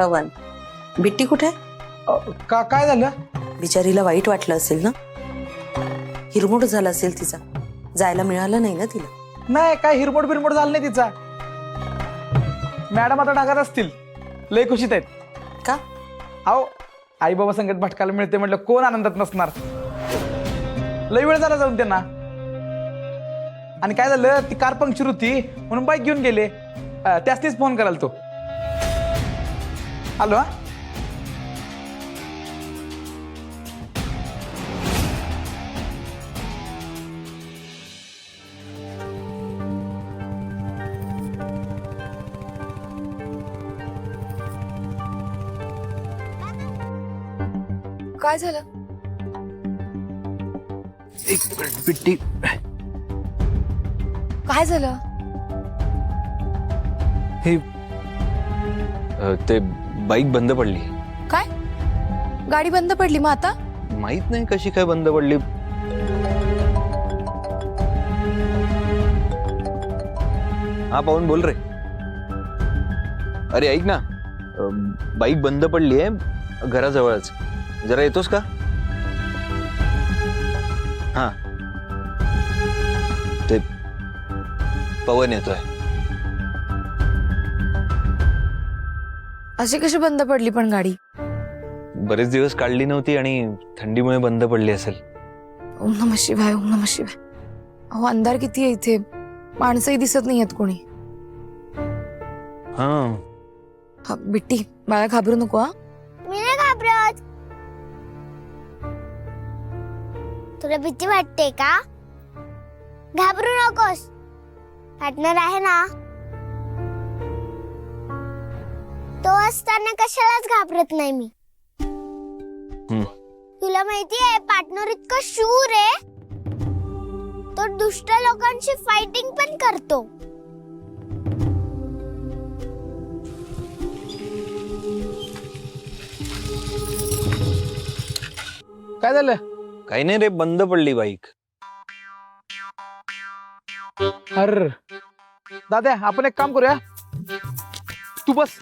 पवन, बिट्टी कुठे? काय झालं? बिचारीला वाईट वाटलं असेल ना, हिरमोड झाला असेल तिचा, जायला मिळालं नाही ना तिला. नाही, काय हिरमोड बिरमोड झालं नाही तिचा. मॅडम आता ढगात असतील, लय खुशीत आहेत. का? अहो, आई बाबा संगत भटकायला मिळते म्हटलं कोण आनंदात नसणार. लय वेळ झाला जाऊन त्यांना. आणि काय झालं, ती कार पंक्चर होती म्हणून बाईक घेऊन गेले. त्यासनीच फोन कराल तो. हॅलो. काय झालं? एक मिनिट बिट्टी. काय झालं? हे ते बाईक बंद पडली. काय? गाडी बंद पडली? मग आता? माहित नाही कशी काय बंद पडली. हा पवन बोल रे. अरे ऐक ना, बाईक बंद पडली आहे घराजवळच. जरा येतोस का? हा, ते पवन येतोय. अशी कशी बंद पडली पण गाडी? बरेच दिवस काढली नव्हती आणि थंडीमुळे बंद पडली असेल. ओम नमः शिवाय, ओम नमः शिवाय. अहो, अंधार किती आहे इथे, माणसंही दिसत नाही आहेत कोणी. हा, बिट्टी बाळा घाबरू नको. हा, मी नाही घाबरत. तुला भीती वाटते का? घाबरू नकोस, पार्टनर आहे ना. तो असताना कशालाच घाबरत नाही मी. तुला माहितीये पार्टनर इतका शूर आहे, तो दुष्ट लोकांशी फायटिंग पण करतो. काय झालं? काही नाही रे, बंद पडली बाईक. अर दादा, आपण एक काम करूया, तू बस